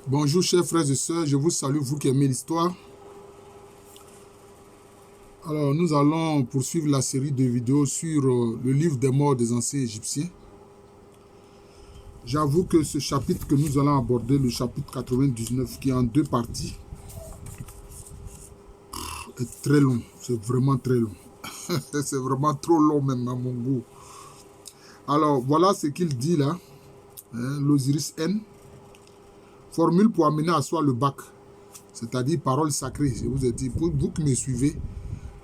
Bonjour chers frères et sœurs, je vous salue, vous qui aimez l'histoire. Alors nous allons poursuivre la série de vidéos sur le livre des morts des anciens Égyptiens. J'avoue que ce chapitre que nous allons aborder, le chapitre 99, qui est en deux parties, est très long, c'est vraiment très long. C'est vraiment trop long même à mon goût. Alors voilà ce qu'il dit là, l'Osiris N. Formule pour amener à soi le bac, c'est-à-dire parole sacrée. Je vous ai dit, pour vous qui me suivez,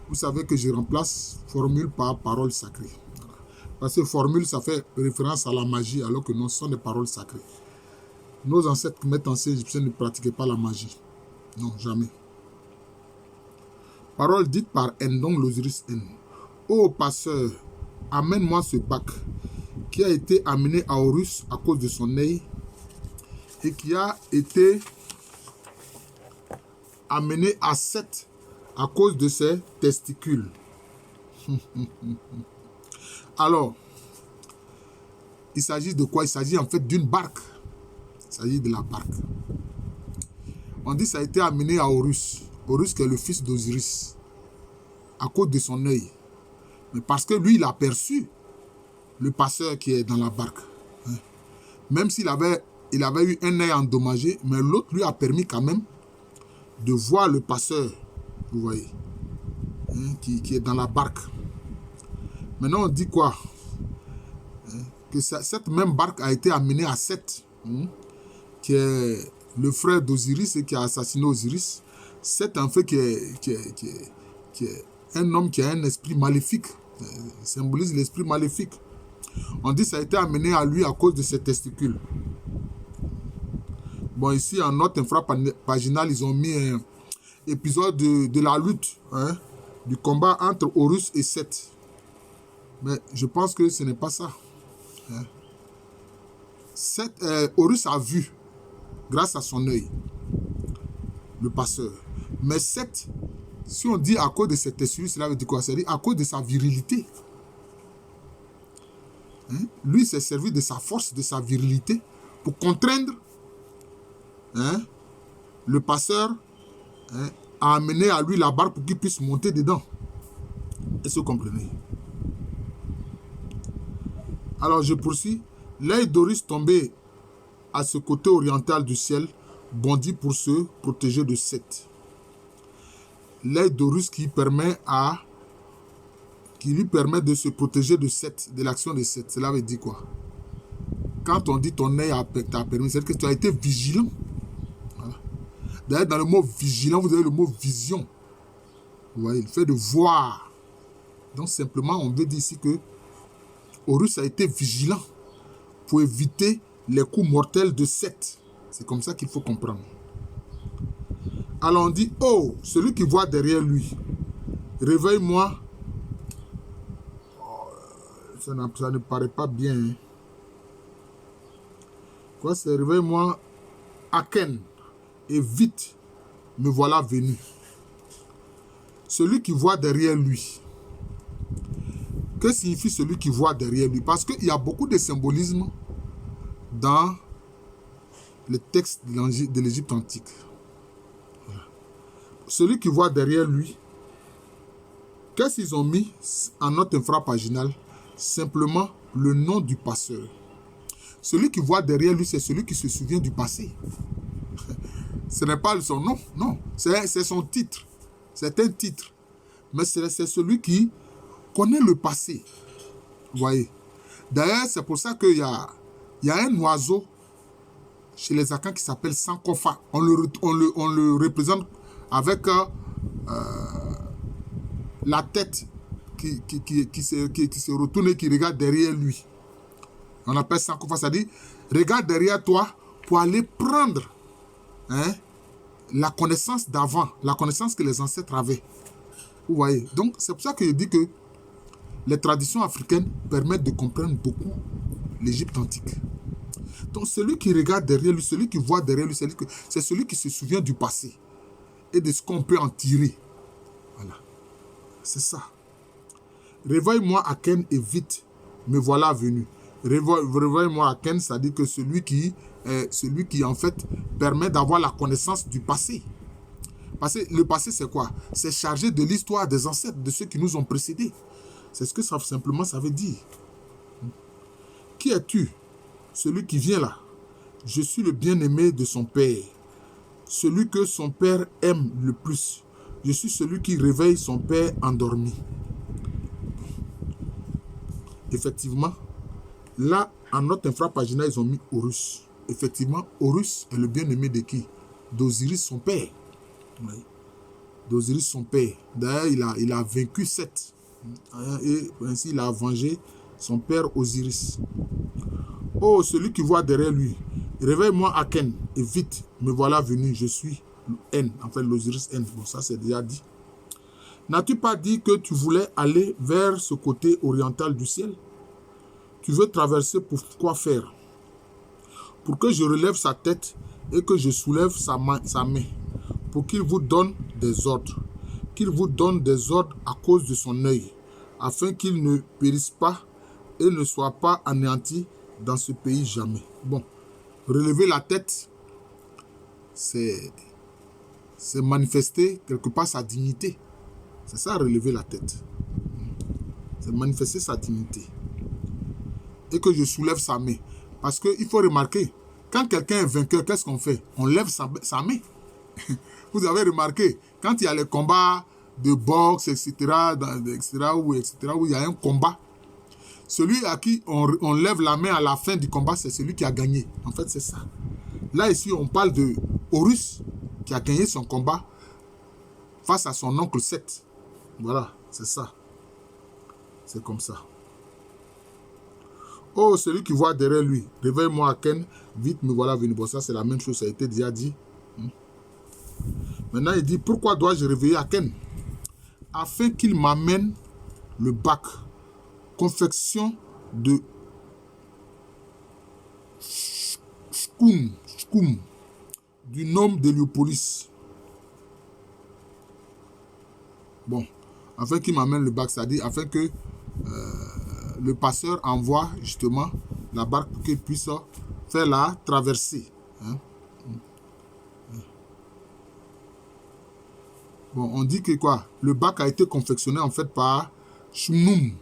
vous savez que je remplace formule par parole sacrée. Parce que formule, ça fait référence à la magie, alors que non, ce sont des paroles sacrées. Nos ancêtres qui mettent anciens égyptiens ne pratiquaient pas la magie. Non, jamais. Parole dite par Endon, l'Osiris N. Ô passeur, amène-moi ce bac qui a été amené à Horus à cause de son œil et qui a été amené à Seth à cause de ses testicules. Alors, il s'agit de quoi? Il s'agit en fait d'une barque. Il s'agit de la barque. On dit que ça a été amené à Horus. Horus qui est le fils d'Osiris. À cause de son œil. Mais parce que lui, il a perçu le passeur qui est dans la barque. Même s'il avait eu un œil endommagé, mais l'autre lui a permis quand même de voir le passeur, vous voyez, qui est dans la barque. Maintenant, on dit quoi? Que cette même barque a été amenée à Seth, qui est le frère d'Osiris et qui a assassiné Osiris. Seth, en fait, qui est un homme qui a un esprit maléfique. Symbolise l'esprit maléfique. On dit que ça a été amené à lui à cause de ses testicules. Bon, ici, en note infrapaginale, ils ont mis un épisode de la lutte, du combat entre Horus et Seth. Mais je pense que ce n'est pas ça. Horus a vu, grâce à son œil, le passeur. Mais Seth, si on dit à cause de ses testicules, cela veut dire quoi? C'est-à-dire à cause de sa virilité. Lui s'est servi de sa force, de sa virilité, pour contraindre le passeur à amener à lui la barque pour qu'il puisse monter dedans. Est-ce que vous comprenez? Alors je poursuis. L'œil d'Horus tombé à ce côté oriental du ciel bondit pour se protéger de Seth. L'œil d'Horus qui lui permet de se protéger de Seth, de l'action de Seth. Cela veut dire quoi? Quand on dit ton œil t'a permis, c'est que tu as été vigilant. Voilà. D'ailleurs, dans le mot vigilant, vous avez le mot vision. Vous voyez, le fait de voir. Donc simplement, on veut dire ici que Horus a été vigilant pour éviter les coups mortels de Seth. C'est comme ça qu'il faut comprendre. Alors on dit, oh, celui qui voit derrière lui, réveille-moi. Ça ne paraît pas bien. Quoi, c'est réveille-moi, Aken, et vite, me voilà venu. Celui qui voit derrière lui. Que signifie celui qui voit derrière lui? Parce qu'il y a beaucoup de symbolisme dans les textes de l'Égypte antique. Celui qui voit derrière lui, qu'est-ce qu'ils ont mis en note infrapaginale? Simplement le nom du passeur. Celui qui voit derrière lui, c'est celui qui se souvient du passé. Ce n'est pas son nom, non. C'est son titre. C'est un titre. Mais c'est celui qui connaît le passé. Vous voyez. D'ailleurs, c'est pour ça qu'il y a un oiseau chez les Akans qui s'appelle Sankofa. On le représente avec la tête qui se retourne et qui regarde derrière lui. On appelle Sankofa, c'est-à-dire regarde derrière toi pour aller prendre la connaissance d'avant, la connaissance que les ancêtres avaient. Vous voyez. Donc, c'est pour ça que je dis que les traditions africaines permettent de comprendre beaucoup l'Égypte antique. Donc, celui qui regarde derrière lui, celui qui voit derrière lui, c'est celui qui se souvient du passé et de ce qu'on peut en tirer. Voilà. C'est ça. Réveille-moi, Aken, et vite, me voilà venu. Réveille-moi, Aken, ça dit que celui qui est celui qui en fait permet d'avoir la connaissance du passé. Parce que le passé, c'est quoi? C'est chargé de l'histoire des ancêtres, de ceux qui nous ont précédés. C'est ce que ça veut dire. Qui es-tu? Celui qui vient là. Je suis le bien-aimé de son père. Celui que son père aime le plus. Je suis celui qui réveille son père endormi. Effectivement, là, en notre infrapagina, ils ont mis Horus. Effectivement, Horus est le bien-aimé de qui? D'Osiris, son père. Oui. D'Osiris, son père. D'ailleurs, il a vaincu Seth. Et ainsi, il a vengé son père Osiris. Oh, celui qui voit derrière lui, réveille-moi Aken, et vite, me voilà venu, je suis N, en fait l'Osiris N. Bon, ça c'est déjà dit. N'as-tu pas dit que tu voulais aller vers ce côté oriental du ciel? Tu veux traverser pour quoi faire? Pour que je relève sa tête et que je soulève sa main, pour qu'il vous donne des ordres. Qu'il vous donne des ordres à cause de son œil, afin qu'il ne périsse pas et ne soit pas anéanti dans ce pays jamais. Bon, relever la tête, c'est manifester quelque part sa dignité. C'est ça, relever la tête. C'est manifester sa dignité. Et que je soulève sa main. Parce qu'il faut remarquer, quand quelqu'un est vainqueur, qu'est-ce qu'on fait? On lève sa main. Vous avez remarqué, quand il y a les combats de boxe, etc., où il y a un combat, celui à qui on lève la main à la fin du combat, c'est celui qui a gagné. En fait, c'est ça. Là, ici, on parle de Horus, qui a gagné son combat face à son oncle Seth. Voilà, c'est ça. C'est comme ça. Oh, celui qui voit derrière lui, réveille-moi Aken, vite me voilà venu. Bon, ça, c'est la même chose, ça a été déjà dit. Maintenant, il dit, pourquoi dois-je réveiller Aken? Afin qu'il m'amène le bac, confection de Shkoum, du nom d'Héliopolis. Bon, afin qu'il m'amène le bac, c'est-à-dire afin que le passeur envoie justement la barque pour qu'il puisse faire la traversée. Hein? Bon, on dit que quoi? Le bac a été confectionné en fait par Shkoum,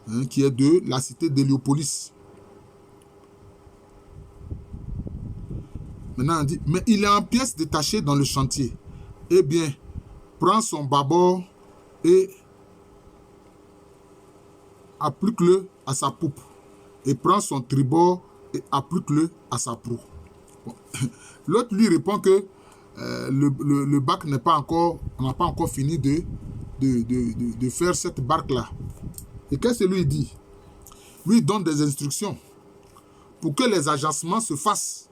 hein, qui est de la cité d'Héliopolis. Maintenant, on dit, mais il est en pièces détachées dans le chantier. Eh bien, prends son bâbord et applique-le à sa poupe. Et prends son tribord et applique-le à sa proue. Bon. L'autre lui répond que le bac n'est pas encore, on n'a pas encore fini de faire cette barque-là. Et qu'est-ce que lui dit? Lui donne des instructions pour que les agencements se fassent.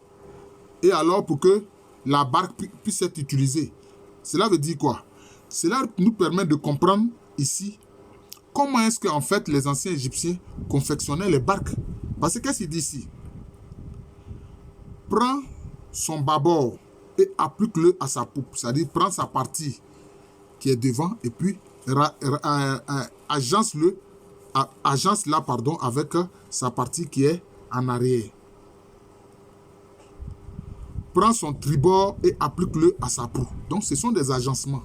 Et alors pour que la barque puisse être utilisée. Cela veut dire quoi? Cela nous permet de comprendre ici comment est-ce qu'en fait les anciens Égyptiens confectionnaient les barques. Parce que qu'est-ce qu'il dit ici? Prends son bâbord et applique-le à sa poupe. C'est-à-dire prends sa partie qui est devant et puis agence-la avec sa partie qui est en arrière. Prends son tribord et applique-le à sa proue. Donc, ce sont des agencements.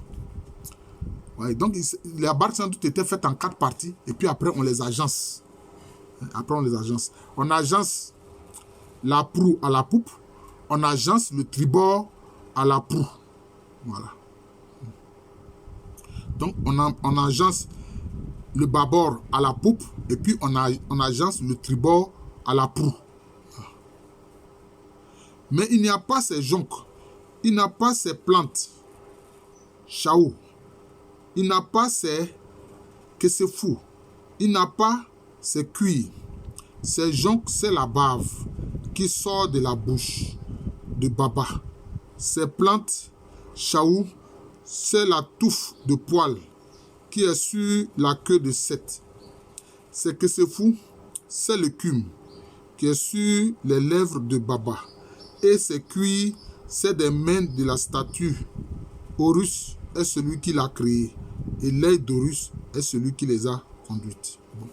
Ouais, donc, la barque sans doute était faite en 4 parties. Et puis après, on les agence. On agence la proue à la poupe. On agence le tribord à la proue. Voilà. Donc, on agence le bâbord à la poupe. Et puis, on agence le tribord à la proue. Mais il n'y a pas ces joncs, il n'a pas ces plantes, chaou, il n'a pas ces fou, il n'a pas ces cuirs. Ces joncs, c'est la bave qui sort de la bouche de Baba. Ces plantes, chaou, c'est la touffe de poil qui est sur la queue de Seth. C'est que c'est fou, c'est le cume qui est sur les lèvres de Baba. Et ses cuirs, c'est des mains de la statue. Horus est celui qui l'a créé. Et l'œil d'Horus est celui qui les a conduites. Bon.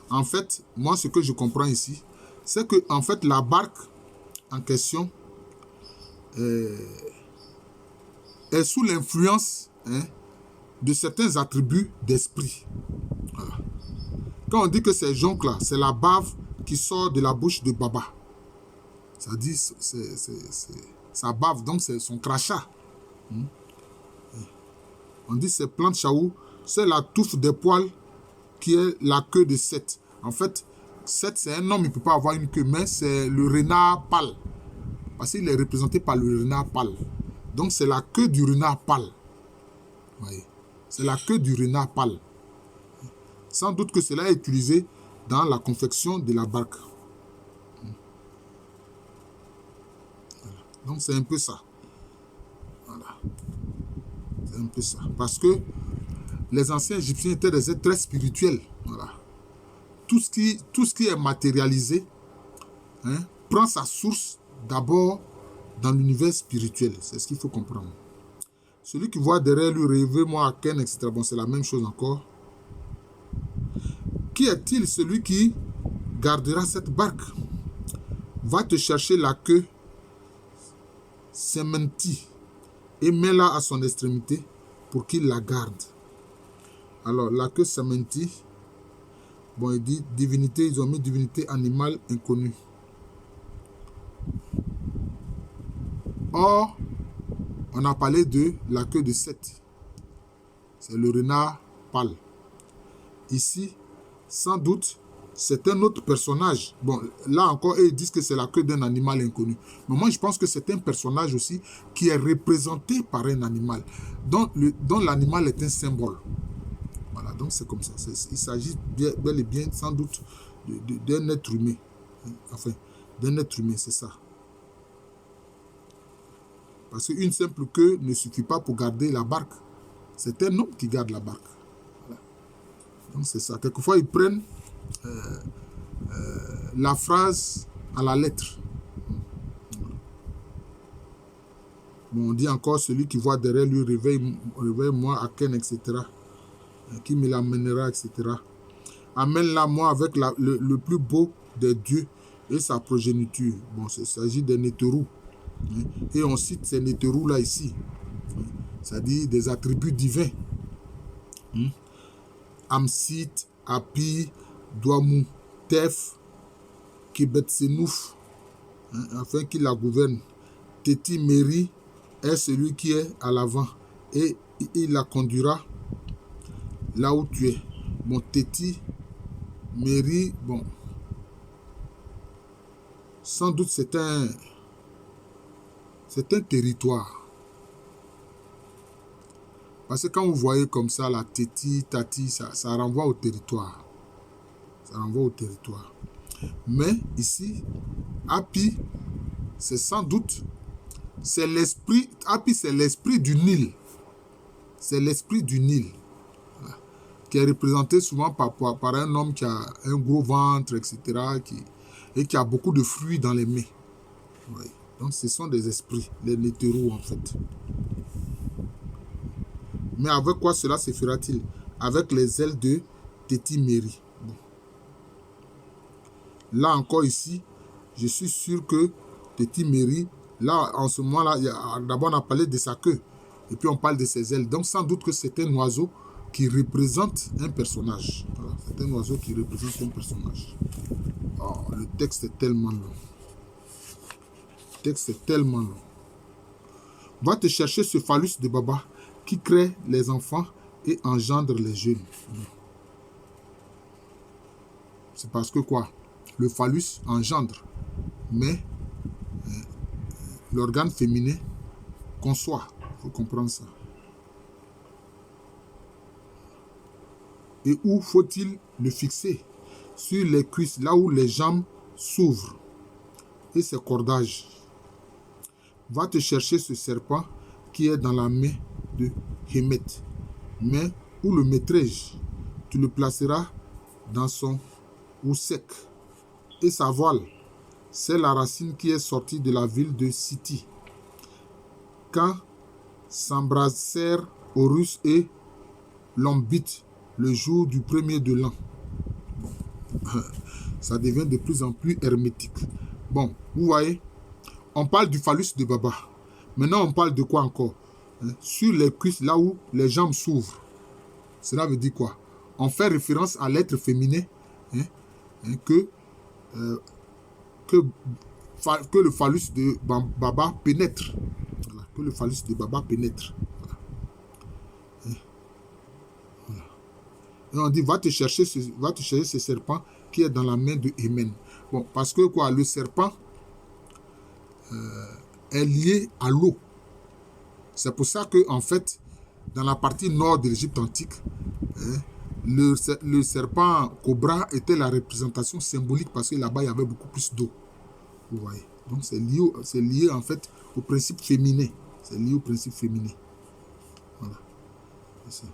En fait, moi, ce que je comprends ici, c'est que en fait, la barque en question est sous l'influence de certains attributs d'esprit. Voilà. Quand on dit que c'est jonque là, c'est la bave qui sort de la bouche de Baba. Ça dit, sa bave, donc c'est son crachat. On dit c'est plante chaou, c'est la touffe des poils qui est la queue de Seth. En fait, Seth c'est un homme, il ne peut pas avoir une queue, mais c'est le renard pâle. Parce qu'il est représenté par le renard pâle. Donc c'est la queue du renard pâle. Voyez, c'est la queue du renard pâle. Sans doute que cela est utilisé dans la confection de la barque. Voilà. Donc c'est un peu ça. Voilà. C'est un peu ça. Parce que les anciens Égyptiens étaient des êtres très spirituels. Voilà. Tout ce qui est matérialisé prend sa source d'abord dans l'univers spirituel. C'est ce qu'il faut comprendre. Celui qui voit derrière lui, rêvez-moi à Ken, etc. Bon, c'est la même chose encore. Qui est-il celui qui gardera cette barque? Va te chercher la queue Sementi et mets-la à son extrémité pour qu'il la garde. Alors, la queue Sementi, bon, il dit divinité, ils ont mis divinité animale inconnue. Or, on a parlé de la queue de Seth. C'est le renard pâle. Ici, sans doute, c'est un autre personnage. Bon, là encore, ils disent que c'est la queue d'un animal inconnu. Mais moi, je pense que c'est un personnage aussi qui est représenté par un animal, dont l'animal est un symbole. Voilà, donc c'est comme ça. Il s'agit bel et bien, sans doute, d'un être humain. Enfin, d'un être humain, c'est ça. Parce qu'une simple queue ne suffit pas pour garder la barque. C'est un homme qui garde la barque. Voilà. Donc c'est ça. Quelquefois, ils prennent la phrase à la lettre. Bon, on dit encore celui qui voit derrière lui, réveille-moi à Ken, etc. Qui me l'amènera, etc. Amène-la moi avec le plus beau des dieux et sa progéniture. Bon, il s'agit des Néterous. Et on cite ces Néterous là ici. C'est-à-dire des attributs divins. Amsit, Api, Douamou, Tef, Kibetsenouf, afin qu'il la gouverne. Teti Meri est celui qui est à l'avant et il la conduira là où tu es. Bon, Teti Meri, bon, sans doute c'est un territoire. Parce que quand vous voyez comme ça, la Teti, Tati, ça renvoie au territoire. Ça renvoie au territoire. Mais ici, Api, c'est sans doute, c'est l'esprit, Api c'est l'esprit du Nil. C'est l'esprit du Nil. Voilà. Qui est représenté souvent par un homme qui a un gros ventre, etc. Et qui a beaucoup de fruits dans les mains. Oui. Donc ce sont des esprits, les Néterous en fait. Mais avec quoi cela se fera-t-il? Avec les ailes de Teti Meri. Bon. Là encore ici, je suis sûr que Teti Meri, là en ce moment-là, d'abord on a parlé de sa queue. Et puis on parle de ses ailes. Donc sans doute que c'est un oiseau qui représente un personnage. Voilà, c'est un oiseau qui représente un personnage. Oh, le texte est tellement long. Le texte est tellement long. Va te chercher ce phallus de Baba qui crée les enfants et engendre les jeunes. C'est parce que quoi? Le phallus engendre, mais l'organe féminin conçoit. Il faut comprendre ça. Et où faut-il le fixer? Sur les cuisses, là où les jambes s'ouvrent. Et ses cordages. Va te chercher ce serpent qui est dans la main de Hémet. Mais où le mettrai-je? Tu le placeras dans son oussec. Et sa voile, c'est la racine qui est sortie de la ville de Siti. Quand s'embrasèrent Horus et Lombite le jour du premier de l'an. Bon. Ça devient de plus en plus hermétique. Bon, vous voyez, on parle du phallus de Baba. Maintenant, on parle de quoi encore? Sur les cuisses, là où les jambes s'ouvrent. Cela veut dire quoi? On fait référence à l'être féminin que le phallus de Baba pénètre. Voilà, que le phallus de Baba pénètre. Voilà. Voilà. Et on dit, va te chercher ce serpent qui est dans la main de Hémen. Bon, parce que quoi? Le serpent est lié à l'eau. C'est pour ça que, en fait, dans la partie nord de l'Égypte antique, le serpent cobra était la représentation symbolique parce que là-bas, il y avait beaucoup plus d'eau. Vous voyez. Donc, c'est lié, en fait, au principe féminin. C'est lié au principe féminin. Voilà. C'est ça.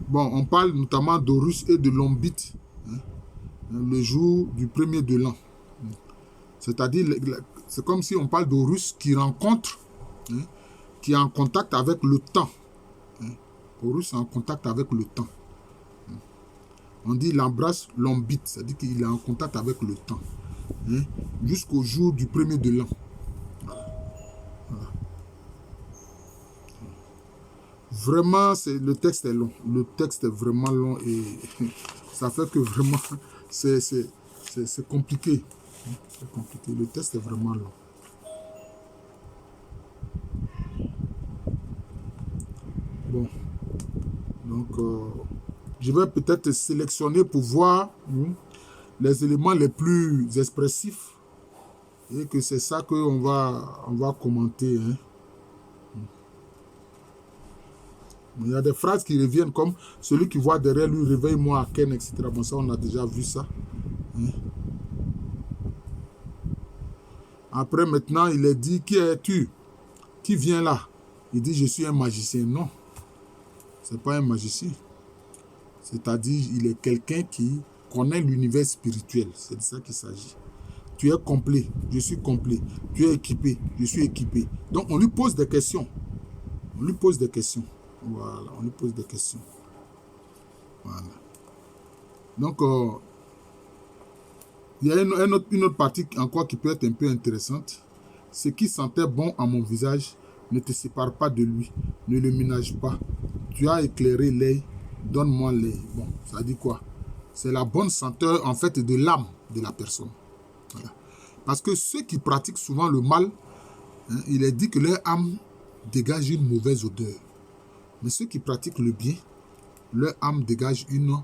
Bon, on parle notamment d'Horus et de Lombite, le jour du premier de l'an. C'est-à-dire, c'est comme si on parle d'Horus qui rencontre, qui est en contact avec le temps. Horus est en contact avec le temps. On dit il embrasse Lombite, c'est-à-dire qu'il est en contact avec le temps. Jusqu'au jour du premier de l'an. Voilà. Vraiment, le texte est long. Le texte est vraiment long et ça fait que vraiment, c'est compliqué. C'est compliqué. Le texte est vraiment long. Bon. Donc, je vais peut-être sélectionner pour voir les éléments les plus expressifs. Et que c'est ça qu'on va commenter. Il y a des phrases qui reviennent comme celui qui voit derrière lui, réveille-moi à Ken, etc. Bon, ça, on a déjà vu ça. Après, maintenant, il est dit, qui es-tu? Qui vient là? Il dit, je suis un magicien. Non, ce n'est pas un magicien. C'est-à-dire, il est quelqu'un qui connaît l'univers spirituel. C'est de ça qu'il s'agit. Tu es complet, je suis complet. Tu es équipé, je suis équipé. Donc, on lui pose des questions. On lui pose des questions. Voilà, on lui pose des questions. Voilà. Donc, il y a une autre partie encore qui peut être un peu intéressante. Ce qui sentait bon à mon visage, ne te sépare pas de lui. Ne le ménage pas. Tu as éclairé l'œil, donne-moi l'œil. Bon, ça dit quoi? C'est la bonne senteur, en fait, de l'âme de la personne. Voilà. Parce que ceux qui pratiquent souvent le mal, il est dit que leur âme dégage une mauvaise odeur. Mais ceux qui pratiquent le bien, leur âme dégage une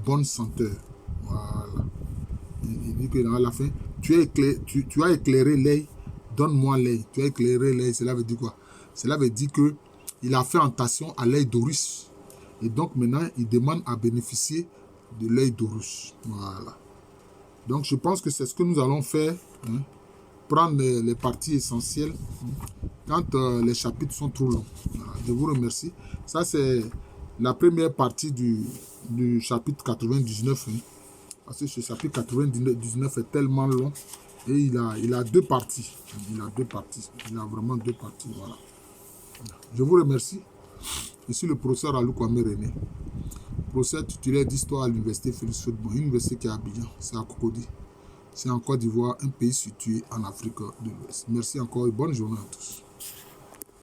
bonne senteur. Voilà. Il dit que à la fin, tu as éclairé l'œil, donne-moi l'œil. Tu as éclairé l'œil, cela veut dire quoi? Cela veut dire qu'il a fait tentation à l'œil d'Horus. Et donc maintenant, il demande à bénéficier de l'œil d'Horus. Voilà. Donc je pense que c'est ce que nous allons faire. Prendre les parties essentielles quand les chapitres sont trop longs. Voilà, je vous remercie. Ça, c'est la première partie du chapitre 99. Parce que ce chapitre 99 est tellement long et il a deux parties. Il a deux parties. Il a vraiment deux parties. Voilà. Je vous remercie. Je suis le professeur Alou Kwame René, professeur titulaire d'histoire à l'université Félix Faudbon, une université qui est à Abidjan, c'est à Cocody. C'est en Côte d'Ivoire, un pays situé en Afrique de l'Ouest. Merci encore et bonne journée à tous.